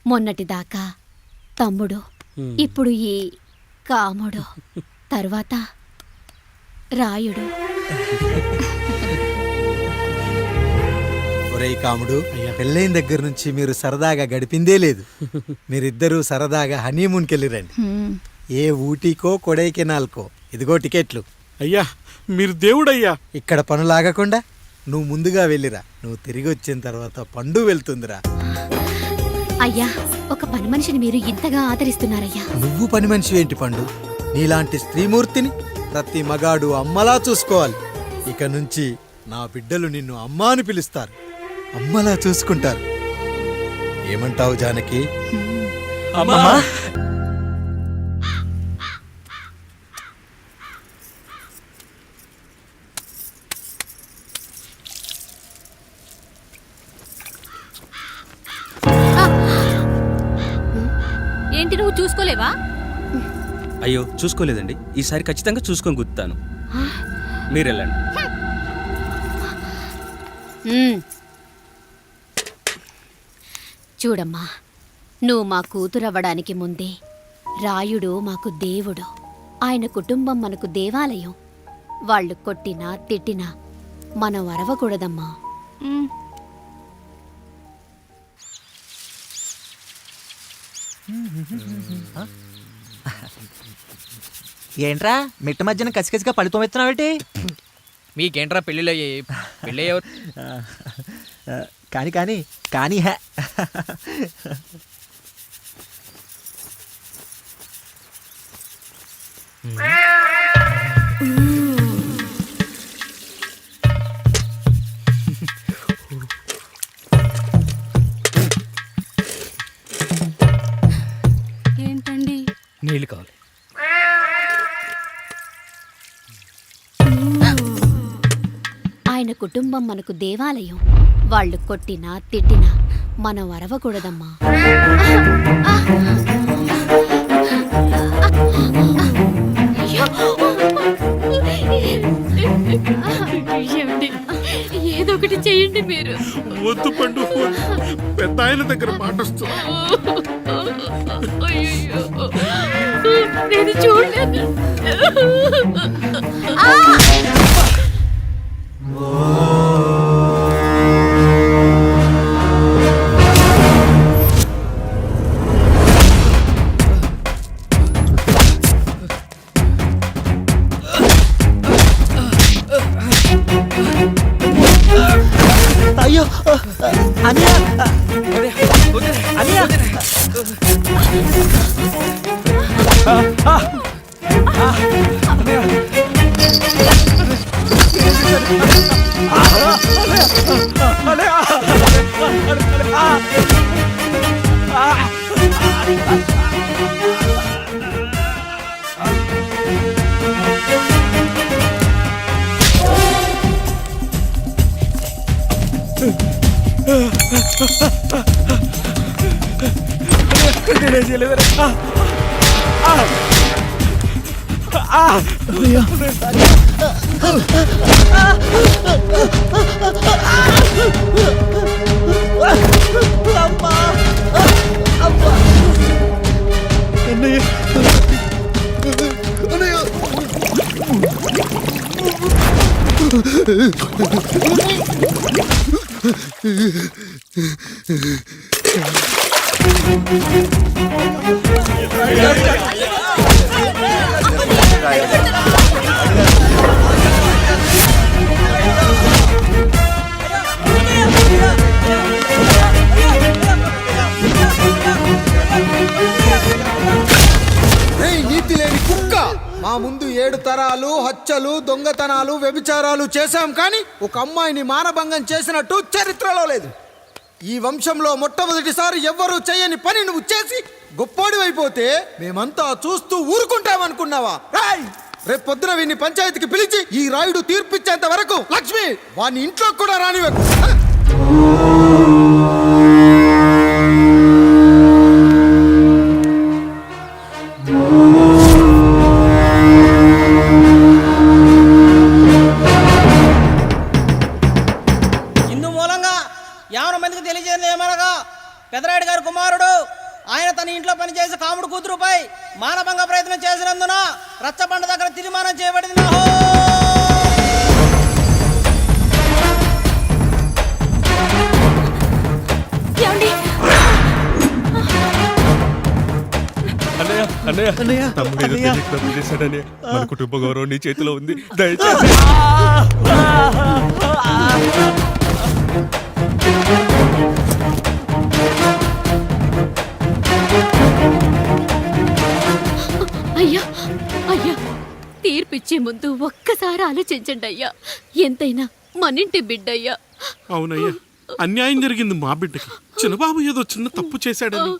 మొన్నటిదాకా తమ్ముడు, ఇప్పుడు ఈ కాముడు, తరువాత రాయుడు. ఒరేయ్ కాముడు, పెళ్ళైన దగ్గర నుంచి మీరు సరదాగా గడిపిందే లేదు. మీరిద్దరూ సరదాగా హనీమూన్కి వెళ్ళిరండి. ఏ ఊటీకో కొడైకెనాల్కో. ఇదిగో టికెట్లు. అయ్యా మీరు దేవుడయ్యా. ఇక్కడ పనులాగకుండా నువ్వు ముందుగా వెళ్ళిరా. నువ్వు తిరిగి వచ్చిన తర్వాత పండు వెళ్తుందిరా. అయ్యా, ఒక పని మనిషిని మీరు ఇంతగా ఆదరిస్తున్నారయ్యా. నువ్వు పని మనిషి ఏంటి పండు? నీలాంటి స్త్రీమూర్తిని ప్రతి మగాడు అమ్మలా చూసుకోవాలి. ఇక నుంచి నా బిడ్డలు నిన్ను అమ్మా అని పిలుస్తారు, అమ్మలా చూసుకుంటారు. ఏమంటావు జానకి? అమ్మా. ఏంటి, నువ్వు చూసుకోలేవా? అయ్యో చూసుకోలేదండి. ఈసారి ఖచ్చితంగా చూసుకొని గుర్తాను. మీరు వెళ్ళండి. చూడమ్మా, నువ్వు మా కూతురవ్వడానికి ముందే రాయుడు మాకు దేవుడు. ఆయన కుటుంబం మనకు దేవాలయం. వాళ్ళు కొట్టినా తిట్టినా మనం అరవకూడదమ్మా. ఏంట్రా మిట్ట మధ్యన కసికసిగా పడితోమెత్తున్నావేటి? మీకేంట్రా పెళ్ళిలో పెళ్ళి ఎవరు? కానీ కానీ కానీ హే ఏంటండి? నీళ్ళు కావాలి. ఆయన కుటుంబం మనకు దేవాలయం. వాళ్ళు కొట్టినా తిట్టినా మనం అరవకూడదమ్మా. ఏదో ఒకటి చెయ్యండి మీరు. వద్దు పండు, పెద్ద ఆయన దగ్గర మాటొస్తూ. నేను చూడలేదు. అయ్యో అనియా అనియా నీతి లేని కుక్క, మా ముందు 7 తరాలు హత్యలు, దొంగతనాలు, వ్యభిచారాలు చేశాం, కానీ ఒక అమ్మాయిని మానభంగం చేసినట్టు చరిత్రలో లేదు. ఈ వంశంలో మొట్టమొదటిసారి ఎవ్వరూ చేయని పని నువ్వు చేసి గొప్పోడివైపోతే మేమంతా చూస్తూ ఊరుకుంటామనుకున్నావా? రేపు పొద్దున వీడిని పంచాయతీకి పిలిచి ఈ రాయుడు తీర్పిచ్చేంత వరకు లక్ష్మి వాడిని ఇంట్లో కూడా రానివ్వకు. ఇందు మూలంగా 50 మందికి తెలియజేయమనగా పెదరాయుడు గారి కుమారుడు ఆయన తన ఇంట్లో పనిచేసే కాముడు కూతురుపై మానభంగ ప్రయత్నం చేసినందున రచ్చబండ దగ్గర తీర్మానం చేయబడింది. అన్నయ్య అన్నయ్య అన్నయ్య తమ్ముడు ఏదో తెలియక తప్పు చేశాడన్నయ్య. మన కుటుంబ గౌరవం నీ చేతిలో ఉంది, దయచేసి. అయ్యా అయ్యా, తీర్పిచ్చే ముందు ఒక్కసారి ఆలోచించండి అయ్యా. ఎంతైనా మనింటి బిడ్డయ్యా. అవునయ్యా, అన్యాయం జరిగింది మా బిడ్డకి. చిన్నబాబు ఏదో చిన్న తప్పు చేశాడని.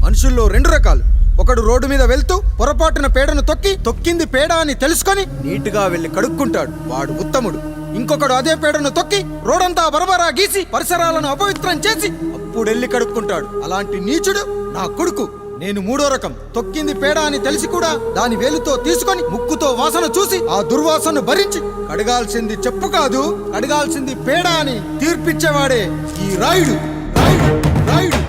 మనుషుల్లో రెండు రకాలు. ఒకడు రోడ్డు మీద వెళ్తూ పొరపాటున పేడను తొక్కింది పేడ అని తెలుసుకొని నీట్గా వెళ్లి కడుక్కుంటాడు, వాడు ఉత్తముడు. ఇంకొకడు అదే పేడను తొక్కి రోడంతా బరబరా గీసి పరిసరాలను అపవిత్రం చేసి అప్పుడెళ్ళి కడుక్కుంటాడు. అలాంటి నీచుడు నా కొడుకు. నేను మూడో రకం. తొక్కింది పేడ అని తెలిసి కూడా దాని వేలుతో తీసుకొని ముక్కుతో వాసన చూసి ఆ దుర్వాసనను భరించి కడగాల్సింది చెప్పు కాదు, కడగాల్సింది పేడ అని తీర్పిచ్చేవాడే ఈ రాయుడు. రాయుడు రాయుడు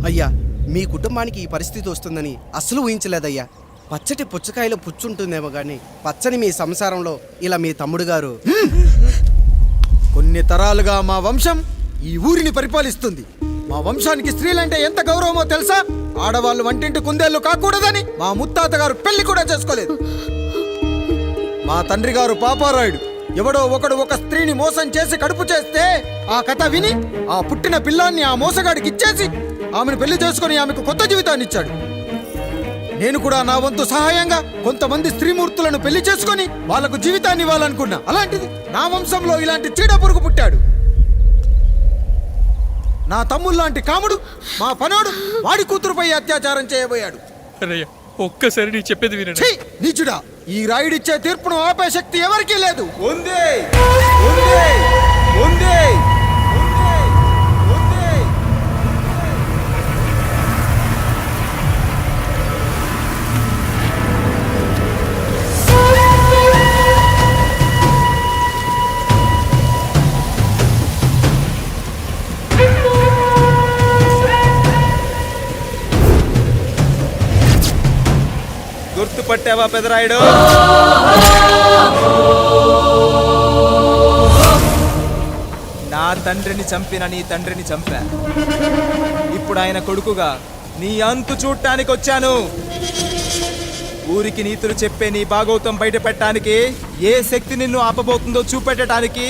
అయ్యా, మీ కుటుంబానికి ఈ పరిస్థితి వస్తుందని అస్సలు ఊహించలేదయ్యా. పచ్చటి పుచ్చకాయలో పుచ్చుంటుందేమో కానీ పచ్చని మీ సంసారంలో ఇలా మీ తమ్ముడు గారు. కొన్ని తరాలుగా మా వంశం ఈ ఊరిని పరిపాలిస్తుంది. మా వంశానికి స్త్రీలంటే ఎంత గౌరవమో తెలుసా? ఆడవాళ్ళు వంటింటి కుందేళ్లు కాకూడదని మా ముత్తాత గారు పెళ్లి కూడా చేసుకోలేదు. మా తండ్రి గారు పాపారాయుడు ఎవడో ఒకడు ఒక స్త్రీని మోసం చేసి కడుపు చేస్తే ఆ కథ విని ఆ పుట్టిన పిల్లాన్ని ఆ మోసగాడికి ఇచ్చేసి ఆమెను పెళ్లి చేసుకుని ఆమెకు కొత్త జీవితాన్ని ఇచ్చాడు. నేను కూడా నా వంతు సహాయంగా కొంతమంది స్త్రీమూర్తులను పెళ్లి చేసుకుని వాళ్లకు జీవితాన్ని ఇవ్వాలనుకున్నా. అలాంటిది నా వంశంలో ఇలాంటి చీడ పురుగు పుట్టాడు. నా తమ్ముళ్ళలాంటి కాముడు మా పనోడు వాడి కూతురుపై అత్యాచారం చేయబోయాడు. అన్నయ్య, ఒక్కసారి నీ చెప్పేది వినండి. ఛీ, నీచుడా! ఈ రాయుడిచ్చే తీర్పును ఆపే శక్తి ఎవరికీ లేదు. గుర్తుపట్టావా పెదరాయుడు? నా తండ్రిని చంపిన నీ తండ్రిని చంపా. ఇప్పుడు ఆయన కొడుకుగా నీ అంతు చూడటానికి వచ్చాను. ఊరికి నీతులు చెప్పే నీ భాగవతం బయట పెట్టడానికి ఏ శక్తి నిన్ను ఆపబోతుందో చూపెట్టడానికి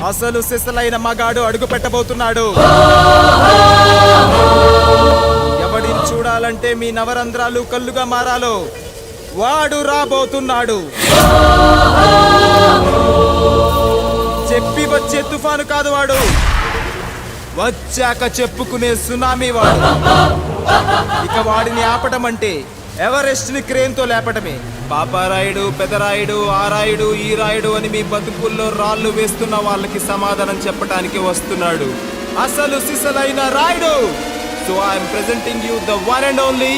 అసలు సిసలైన మగాడు అడుగు పెట్టబోతున్నాడు. ఎవడిని చూడాలంటే మీ నవరంధ్రాలు కళ్ళుగా మారాలో వాడు రాబోతున్నాడు. చెప్పి వచ్చే తుఫాను కాదు వాడు, వచ్చాక చెప్పుకునే సునామీ వాడు. ఇక వాడిని ఆపటం అంటే ఎవరెస్ట్ ని క్రేన్ తో లేపటమే. పాపారాయుడు, పెదరాయుడు, ఆ రాయుడు, ఈ రాయుడు అని మీ బతుకుల్లో రాళ్ళు వేస్తున్న వాళ్ళకి సమాధానం చెప్పడానికి వస్తున్నాడు అసలు సిసలైన Rayudu. So I'm presenting you the one and only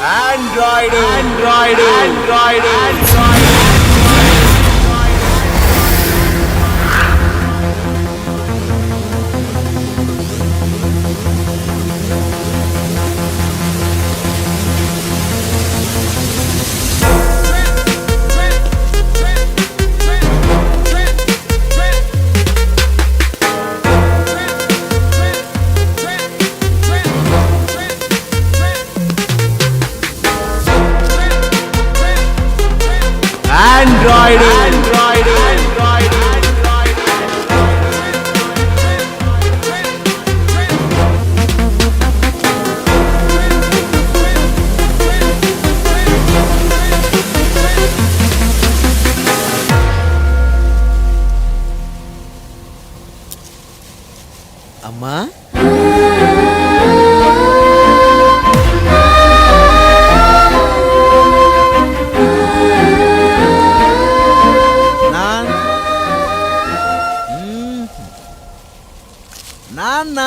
Android. Android Android Android Android, Android, Android, Android. అమ్మా నాన్న